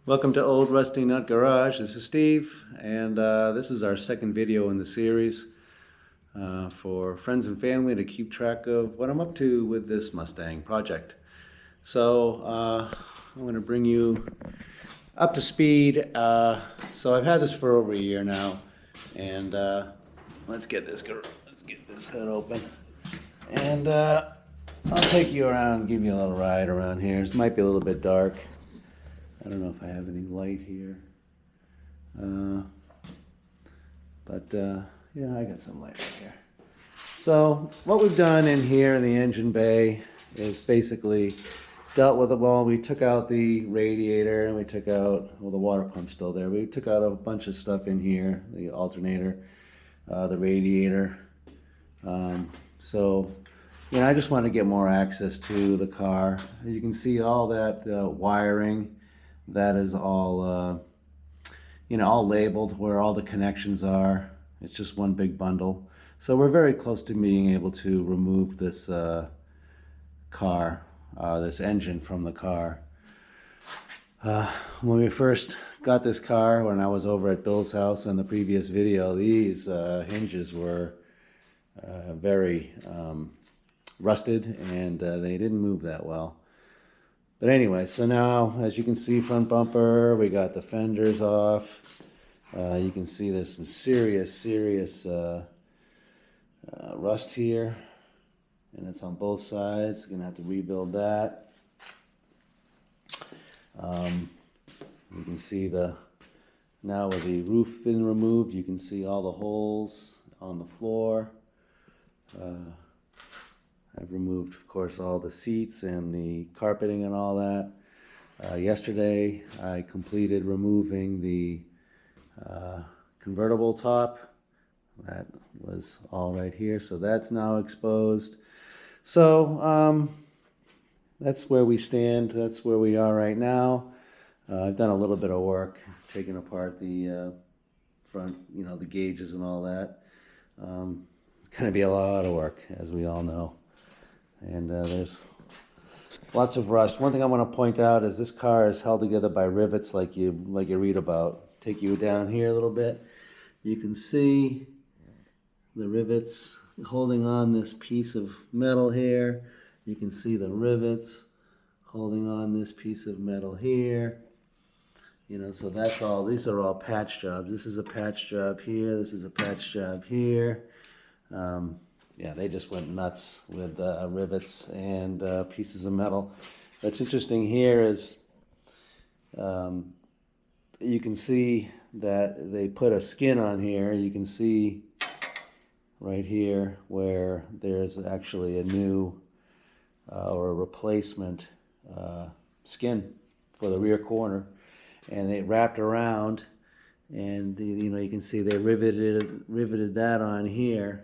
Welcome to Old Rusty Nut Garage. This is Steve, and this is our second video in the series for friends and family to keep track of what I'm up to with this Mustang project. So I'm going to bring you up to speed. So I've had this for over a year now, and let's get this hood open, and I'll take you around and give you a little ride around here. This might be a little bit dark. I don't know if I have any light here, yeah, I got some light right here. So what we've done in here in the engine bay is basically dealt with it. Well, we took out the radiator and we took out, well, the water pump's still there. We took out a bunch of stuff in here, the alternator, the radiator. So, you know, I just wanted to get more access to the car. You can see all that wiring. That is all, you know, all labeled where all the connections are. It's just one big bundle. So we're very close to being able to remove this this engine from the car. When we first got this car, when I was over at Bill's house in the previous video, these hinges were very rusted, and they didn't move that well. But anyway, so now, as you can see, front bumper, we got the fenders off. You can see there's some serious rust here, and it's on both sides. Gonna have to rebuild that. You can see now with the roof been removed, you can see all the holes on the floor. I've removed, of course, all the seats and the carpeting and all that. Yesterday, I completed removing the convertible top. That was all right here, so that's now exposed. So that's where we stand. That's where we are right now. I've done a little bit of work, taking apart the front, you know, the gauges and all that. Gonna be a lot of work, as we all know. And there's lots of rust. One thing I want to point out is this car is held together by rivets like you read about. Take you down here a little bit. You can see the rivets holding on this piece of metal here. You can see the rivets holding on this piece of metal here. You know, so that's all. These are all patch jobs. This is a patch job here. This is a patch job here. Yeah, they just went nuts with rivets and pieces of metal. What's interesting here is you can see that they put a skin on here. You can see right here where there's actually a new or a replacement skin for the rear corner, and they wrapped around, and you know, you can see they riveted that on here.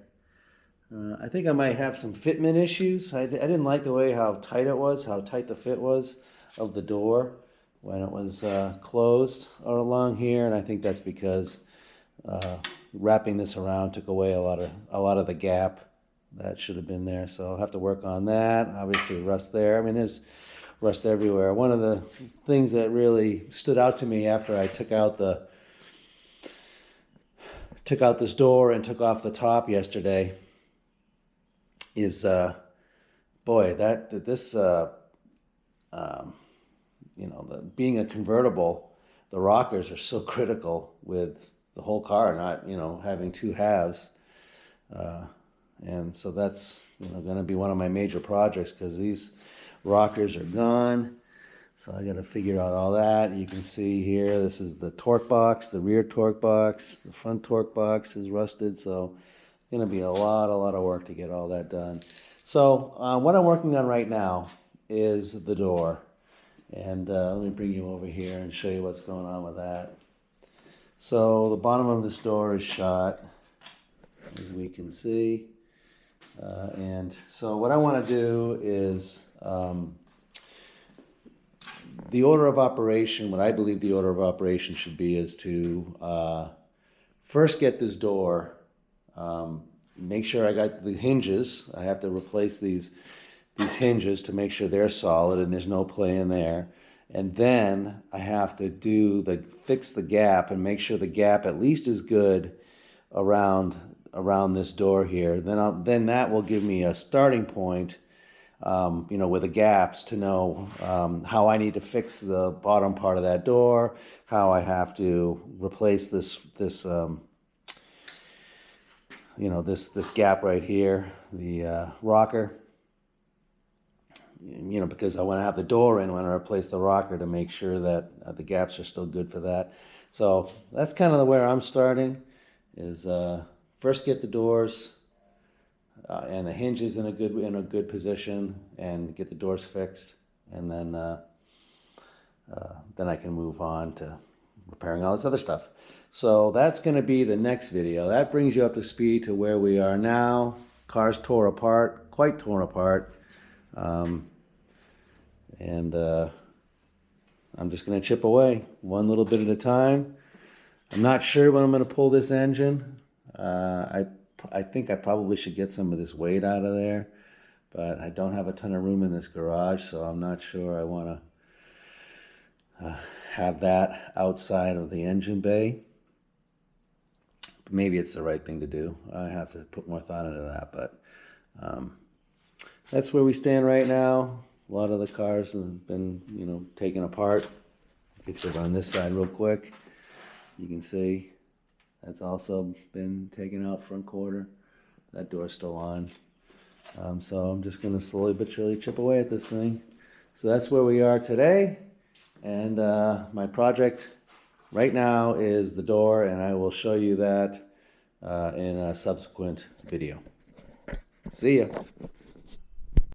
I think I might have some fitment issues. I didn't like the way how tight it was, how tight the fit was of the door when it was closed along here, and I think that's because wrapping this around took away a lot of the gap that should have been there. So I'll have to work on that. Obviously, rust there. I mean, there's rust everywhere. One of the things that really stood out to me after I took out this door and took off the top yesterday is boy, you know, being a convertible, the rockers are so critical with the whole car, not, you know, having two halves, and so that's, you know, going to be one of my major projects, because these rockers are gone. So I got to figure out all that. You can see here, this is the torque box, the rear torque box, the front torque box is rusted, so going to be a lot of work to get all that done. So what I'm working on right now is the door, and let me bring you over here and show you what's going on with that. So the bottom of this door is shot, as we can see, and so what I want to do is the order of operation, what I believe the order of operation should be, is to first get this door, make sure I got the hinges. I have to replace these hinges to make sure they're solid and there's no play in there. and then I have to fix the gap and make sure the gap at least is good around this door here. Then that will give me a starting point, with the gaps to know how I need to fix the bottom part of that door, how I have to replace this gap right here, the rocker. Because I want to have the door in when I replace the rocker to make sure that the gaps are still good for that. So that's kind of where I'm starting, is first get the doors and the hinges in a good position and get the doors fixed, and then I can move on to repairing all this other stuff. So that's going to be the next video. That brings you up to speed to where we are now. Car's tore apart, quite torn apart. And I'm just going to chip away one little bit at a time. I'm not sure when I'm going to pull this engine. I think I probably should get some of this weight out of there, but I don't have a ton of room in this garage, so I'm not sure I want to have that outside of the engine bay. But maybe it's the right thing to do. I have to put more thought into that, but that's where we stand right now. A lot of the cars have been, taken apart. Get you on this side real quick. You can see that's also been taken out front quarter. That door's still on. So I'm just going to slowly but surely chip away at this thing. So that's where we are today. And my project right now is the door, and I will show you that in a subsequent video. See ya.